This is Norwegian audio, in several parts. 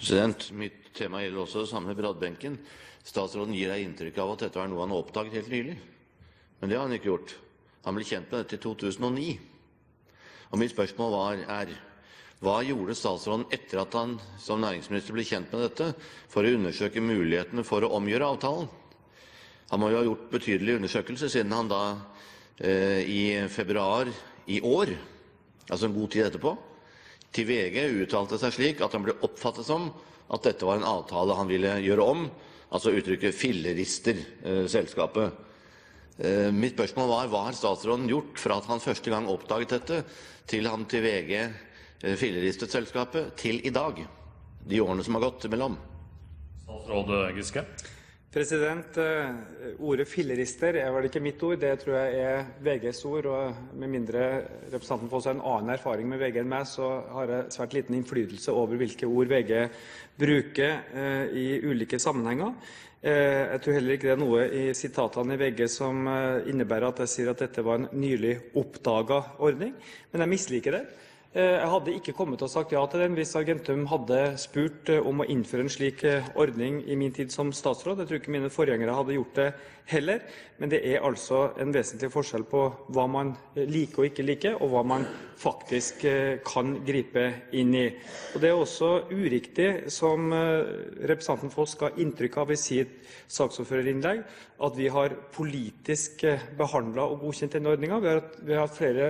Mitt tema gjelder også det samme med Bradbenken. Statsråden gir deg inntrykk av at dette var noe han oppdaget helt nylig. Men det har han ikke gjort. Han ble kjent med dette i 2009. Og mitt spørsmål hva gjorde statsråden etter at han som næringsminister ble kjent med dette, for å undersøke mulighetene for å omgjøre avtalen? Han må jo ha gjort betydelige undersøkelser, siden han da i februar i år, altså en god tid etterpå, til VG uttalte seg slik at han ble oppfattet som at dette var en avtale han ville gjøre om, altså uttrykket fillerister selskapet. Mitt spørsmål var, hva har statsråden gjort fra at han første gang oppdaget dette, til han til VG filleristet selskapet, til i dag, de årene som har gått imellom? Statsråd Giske. Ordet fillerister er vel ikke mitt ord, det tror jeg er VGs ord, og med mindre representanten Foss har en annen erfaring med VG enn meg, så har jeg svært liten innflytelse over hvilke ord VG bruker i ulike sammenhenger. Jeg tror heller ikke det er noe i sitatene i VG som innebærer at jeg sier at dette var en nylig oppdaget ordning, men jeg misliker det. Jeg hadde ikke kommet og sagt ja til den hvis Argentum hadde spurt om å innføre en slik ordning i min tid som statsråd. Jeg tror ikke mine forgjengere hadde gjort det heller, men det er altså en vesentlig forskjell på hva man liker og ikke liker, og hva man faktisk kan gripe inn i. Og det er også uriktig, som representanten Foss ga inntrykk av i sitt saksordførerinnlegg, at vi har politisk behandlet og godkjent denne ordningen. Vi har hatt flere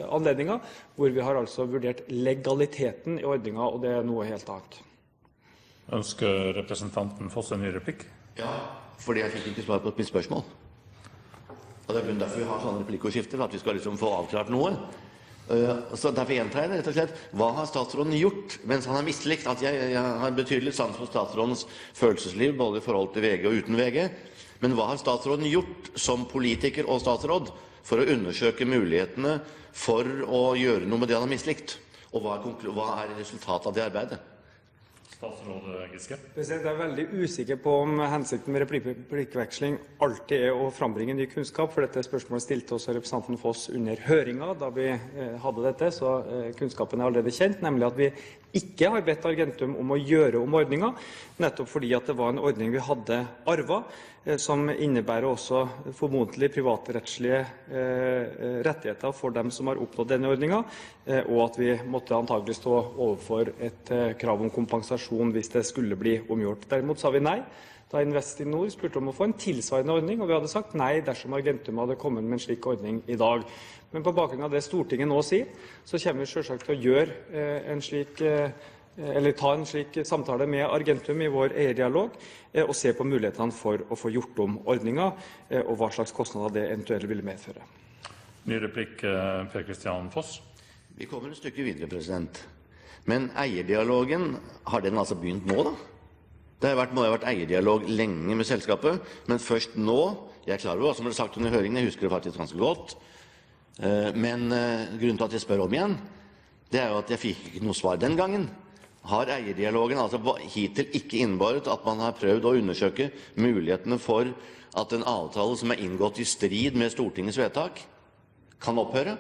anledninger hvor vi har altså vurdert legaliteten i ordningen, og det er noe helt annet. Ønsker representanten Foss en ny replikk? Ja, fordi jeg fikk ikke svar på mitt spørsmål. Og det er derfor vi har sånne replikkordskifter, for at vi skal liksom få avklart noe. Så derfor gjentar jeg det rett og slett. Hva har statsråden gjort mens han har mislikt? At jeg har betydelig sans for statsrådens følelsesliv, både i forhold til VG og uten VG. Men hva har statsråden gjort som politiker og statsråd for å undersøke mulighetene for å gjøre noe med det han har mislikt? Og hva er resultatet av det arbeidet? Statsråd Giske. Jeg er veldig usikker på om hensikten med replikkveksling alltid er å frambringe ny kunnskap, for dette spørsmålet stilte også representanten Foss under høringen da vi hadde dette, så kunnskapen er allerede kjent, nemlig at vi ikke har bedt Argentum om å gjøre om ordningen, nettopp fordi at det var en ordning vi hadde arvet, som innebærer også formodentlig privatrettslige rettigheter for dem som har oppnådd denne ordningen, og at vi måtte antagelig stå overfor et krav om kompensasjon hvis det skulle bli omgjort. Derimot sa vi nei da Investinor spurte om å få en tilsvarende ordning, og vi hadde sagt nei dersom Argentum hadde kommet med en slik ordning i dag. Men på bakgrunn av det Stortinget nå sier, så kommer vi selvsagt til å gjøre ta en slik samtale med Argentum i vår eierdialog, og se på mulighetene for å få gjort om ordningen, og hva slags kostnader det eventuelt ville medføre. Ny replikk, Per Kristian Foss. Vi kommer et stykke videre, president. Men eierdialogen, har den altså begynt nå da? Det må ha vært eierdialog lenge med selskapet, men først nå, jeg er klar over hva som ble sagt under høringen, jeg husker det faktisk ganske godt, men grunnen til at jeg spør om igjen, det er jo at jeg fikk ikke noe svar den gangen. Har eierdialogen altså hittil ikke innebæret at man har prøvd å undersøke mulighetene for at en avtale som er inngått i strid med Stortingets vedtak, kan opphøre?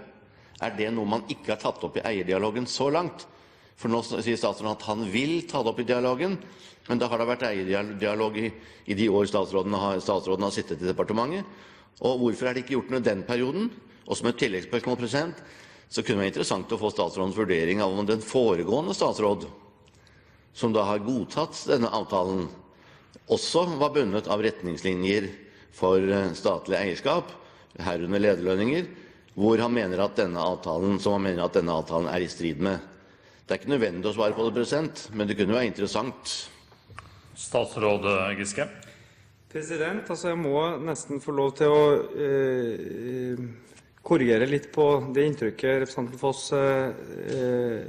Er det noe man ikke har tatt opp i eierdialogen så langt? For nå sier statsråden at han vil ta det opp i dialogen, men da har det vært eierdialog i de år statsråden har sittet i departementet. Og hvorfor er det ikke gjort noe i den perioden? Og som et tilleggsspørsmål, så kunne det være interessant å få statsrådens vurdering av om den foregående statsråd, som da har godtatt denne avtalen, også var bundet av retningslinjer for statlig eierskap, herunder lederlønninger, hvor han mener at denne avtalen er i strid med. Det er ikke nødvendig å svare på det, men det kunne være interessant. Statsråd Giske. Jeg må nesten få lov til å korrigere litt på det inntrykket representanten Foss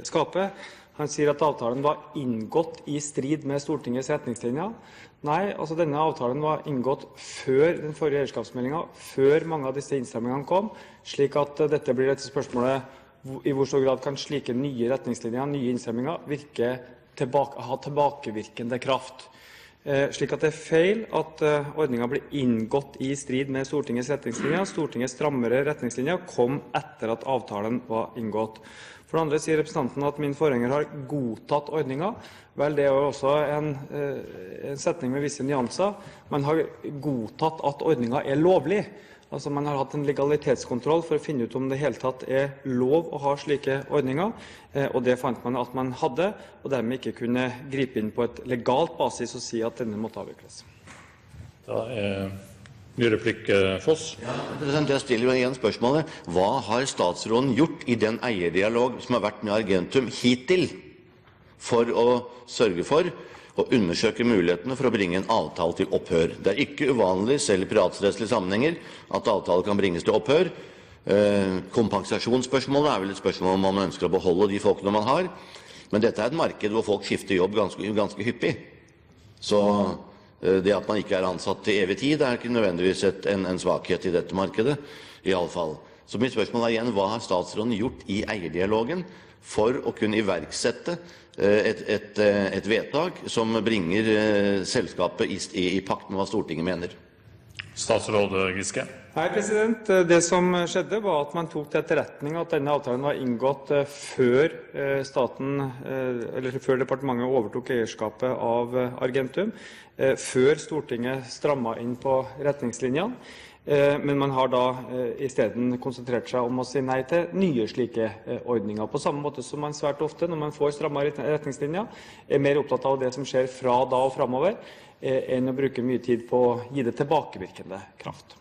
skaper. Han sier at avtalen var inngått i strid med Stortingets retningslinjer. Nei, denne avtalen var inngått før den forrige eierskapsmeldingen, før mange av disse innstrammingene kom, slik at dette blir et spørsmålet i hvor stor grad kan slike nye retningslinjer, nye innstramminger, ha tilbakevirkende kraft. Slik at det er feil at ordningen ble inngått i strid med Stortingets retningslinjer. Stortingets strammere retningslinjer kom etter at avtalen var inngått. For det andre sier representanten at min forgjenger har godtatt ordningen. Vel, det er jo også en setning med visse nyanser. Man har godtatt at ordningen er lovlig. Altså man har hatt en legalitetskontroll for å finne ut om det hele tatt er lov å ha slike ordninger, og det fant man at man hadde, og dermed ikke kunne gripe inn på et legalt basis og si at denne måtte avvikles. Da ny replikk, Foss. Ja, jeg stiller jo igjen spørsmålet. Hva har statsråden gjort i den eierdialog som har vært med Argentum hittil for å sørge for å undersøke mulighetene for å bringe en avtale til opphør? Det er ikke uvanlig, selv i privatrettslige sammenhenger, at avtaler kan bringes til opphør. Kompensasjonsspørsmålet er vel et spørsmål om man ønsker å beholde de folkene man har. Men dette er et marked hvor folk skifter jobb ganske hyppig. Så det at man ikke er ansatt til evig tid, er ikke nødvendigvis en svakhet i dette markedet, i alle fall. Så mitt spørsmål er igjen, hva har statsråden gjort i eierdialogen for å kunne iverksette et vedtak som bringer selskapet i pakt med hva Stortinget mener? Statsråd Giske. Nei, det som skjedde var at man tok til etterretning at denne avtalen var inngått før før departementet overtok eierskapet av Argentum, før Stortinget strammet inn på retningslinjene. Men man har da i stedet konsentrert seg om å si nei til nye slike ordninger. På samme måte som man svært ofte, når man får strammet retningslinjer, er mer opptatt av det som skjer fra da og fremover, enn å bruke mye tid på å gi det tilbakevirkende kraft.